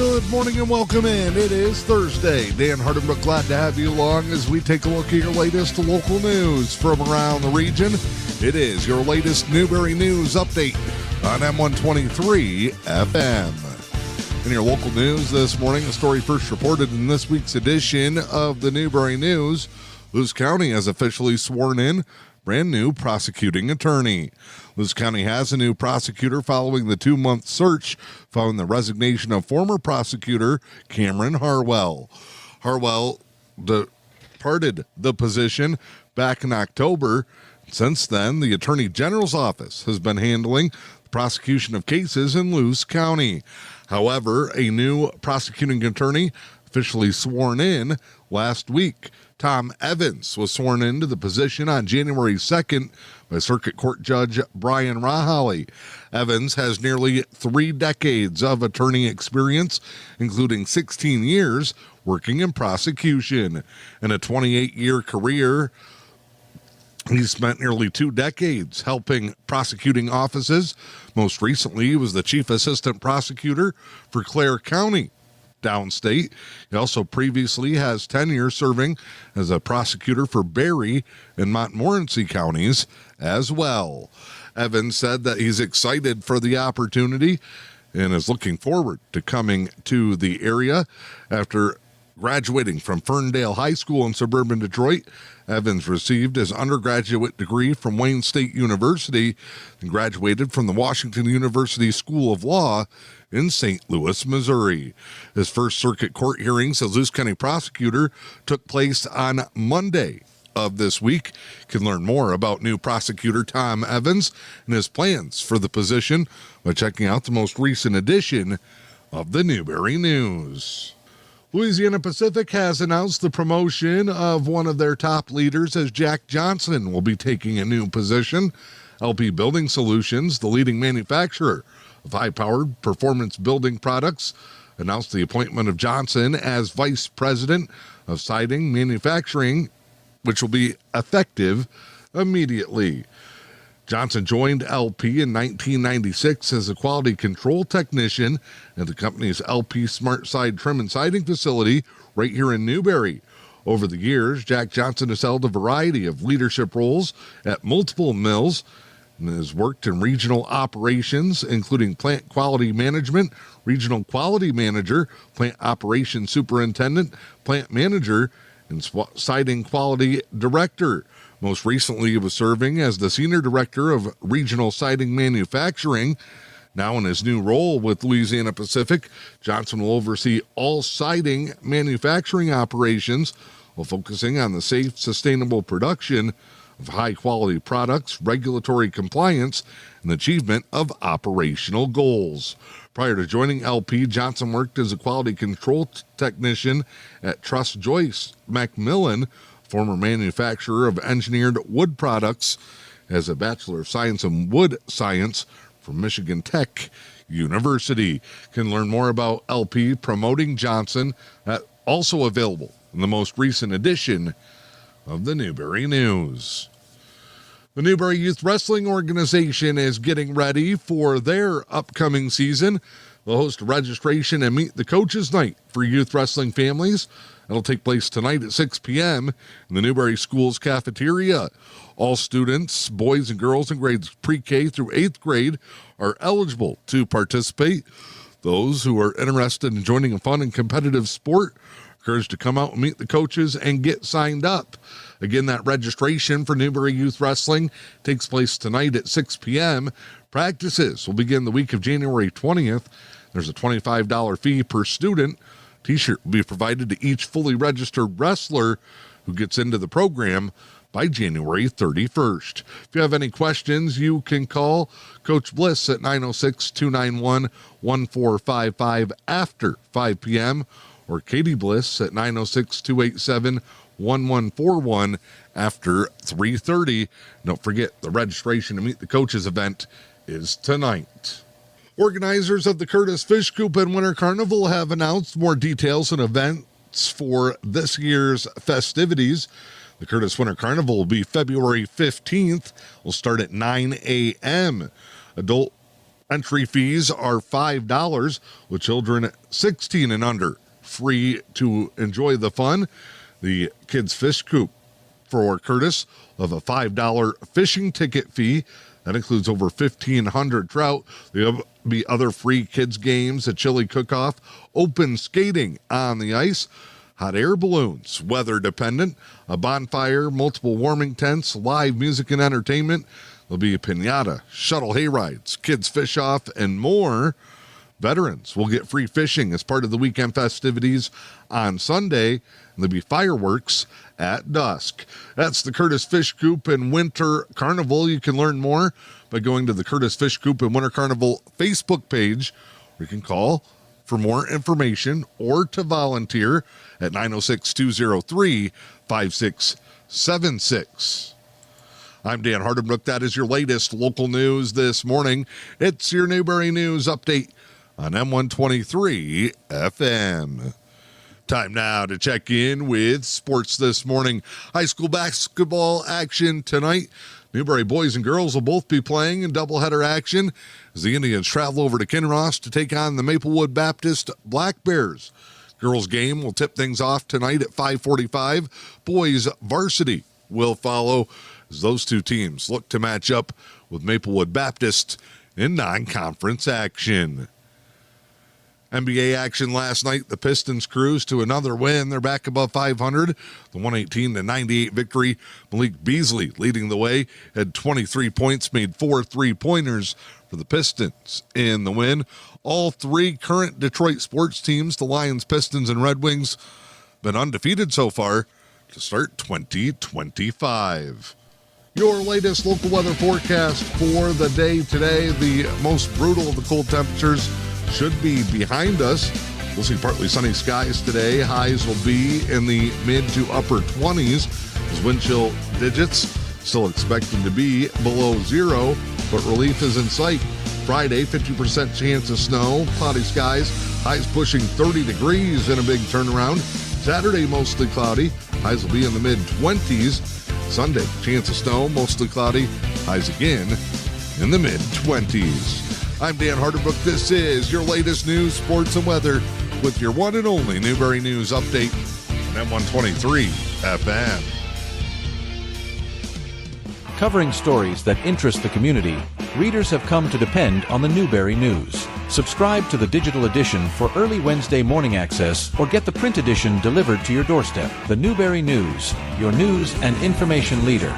Good morning and welcome in. It is Thursday. Dan Hardenbrook glad to have you along as we take a look at your latest local news from around the region. It is your latest Newberry News update on M123 FM. In your local news this morning, a story first reported in this week's edition of the Newberry News. Luce County has officially sworn in brand new prosecuting attorney. Luce County has a new prosecutor following the 2-month search following the resignation of former prosecutor Cameron Harwell. Harwell departed the position back in October. Since then, the Attorney General's office has been handling the prosecution of cases in Luce County. However, a new prosecuting attorney officially sworn in last week. Tom Evans was sworn into the position on January 2nd by Circuit Court Judge Brian Rahaly. Evans has nearly 3 decades of attorney experience, including 16 years working in prosecution. In a 28-year career, he spent nearly 2 decades helping prosecuting offices. Most recently, he was the chief assistant prosecutor for Clare County, downstate. He also previously has tenure serving as a prosecutor for Berry and Montmorency counties as well. Evans said that he's excited for the opportunity and is looking forward to coming to the area. After graduating from Ferndale High School in suburban Detroit, Evans received his undergraduate degree from Wayne State University and graduated from the Washington University School of Law in St. Louis, Missouri. His first circuit court hearings as Luce County prosecutor took place on Monday of this week. You can learn more about new prosecutor Tom Evans and his plans for the position by checking out the most recent edition of the Newberry News. Louisiana Pacific has announced the promotion of one of their top leaders as Jack Johnson will be taking a new position. LP Building Solutions, the leading manufacturer of high-powered performance building products, announced the appointment of Johnson as Vice President of Siding Manufacturing, which will be effective immediately. Johnson joined LP in 1996 as a quality control technician at the company's LP Smart Side Trim and Siding facility right here in Newberry. Over the years, Jack Johnson has held a variety of leadership roles at multiple mills and has worked in regional operations, including plant quality management, regional quality manager, plant operations superintendent, plant manager, and siding quality director. Most recently, he was serving as the senior director of regional siding manufacturing. Now in his new role with Louisiana Pacific, Johnson will oversee all siding manufacturing operations while focusing on the safe, sustainable production of high-quality products, regulatory compliance, and the achievement of operational goals. Prior to joining LP, Johnson worked as a quality control technician at Truss Joyce Macmillan, former manufacturer of engineered wood products, as a Bachelor of Science in Wood Science from Michigan Tech University. Can learn more about LP promoting Johnson, also available in the most recent edition of the Newberry News. The Newberry Youth Wrestling Organization is getting ready for their upcoming season. They'll host a registration and meet the coaches night for youth wrestling families. It'll take place tonight at 6 p.m. in the Newberry School's cafeteria. All students, boys and girls in grades pre-K through 8th grade, are eligible to participate. Those who are interested in joining a fun and competitive sport are encouraged to come out and meet the coaches and get signed up. Again, that registration for Newberry Youth Wrestling takes place tonight at 6 p.m. Practices will begin the week of January 20th. There's a $25 fee per student. T-shirt will be provided to each fully registered wrestler who gets into the program by January 31st. If you have any questions, you can call Coach Bliss at 906-291-1455 after 5 p.m. or Katie Bliss at 906-287-1141 after 3:30. Don't forget, the registration to meet the coaches event is tonight. Organizers of the Curtis Fish Coop and Winter Carnival have announced more details and events for this year's festivities. The Curtis Winter Carnival will be February 15th. Will start at 9 a.m. Adult Entry fees are $5, with children 16 and under free to enjoy the fun. The Kids Fish Coop for Curtis of a $5 fishing ticket fee. That includes over 1,500 trout. There'll be other free kids games, a chili cook-off, open skating on the ice, hot air balloons, weather dependent, a bonfire, multiple warming tents, live music and entertainment. There'll be a piñata, shuttle hay rides, kids fish off, and more. Veterans will get free fishing as part of the weekend festivities on Sunday. And there'll be fireworks at dusk. That's the Curtis Fish Coop and Winter Carnival. You can learn more by going to the Curtis Fish Coop and Winter Carnival Facebook page. Or you can call for more information or to volunteer at 906-203-5676. I'm Dan Hardenbrook. That is your latest local news this morning. It's your Newberry News Update on M123 FM. Time now to check in with sports this morning. High school basketball action tonight. Newberry boys and girls will both be playing in doubleheader action as the Indians travel over to Kinross to take on the Maplewood Baptist Black Bears. Girls game will tip things off tonight at 5:45. Boys varsity will follow as those two teams look to match up with Maplewood Baptist in non-conference action. NBA action last night. The Pistons cruised to another win. They're back above 500. The 118-98 victory. Malik Beasley leading the way. Had 23 points, made 4 3-pointers for the Pistons in the win. All three current Detroit sports teams, the Lions, Pistons, and Red Wings, been undefeated so far to start 2025. Your latest local weather forecast for the day today. The most brutal of the cold temperatures should be behind us. We'll see partly sunny skies today. Highs will be in the mid to upper 20s as wind chill digits still expected to be below zero, but relief is in sight. Friday, 50% chance of snow, cloudy skies, highs pushing 30 degrees in a big turnaround. Saturday, mostly cloudy, highs will be in the mid-20s. Sunday, chance of snow, mostly cloudy, highs again in the mid-20s. I'm Dan Hardenbrook. This is your latest news, sports, and weather with your one and only Newberry News Update on M123 FM. Covering stories that interest the community, readers have come to depend on the Newberry News. Subscribe to the digital edition for early Wednesday morning access or get the print edition delivered to your doorstep. The Newberry News, your news and information leader.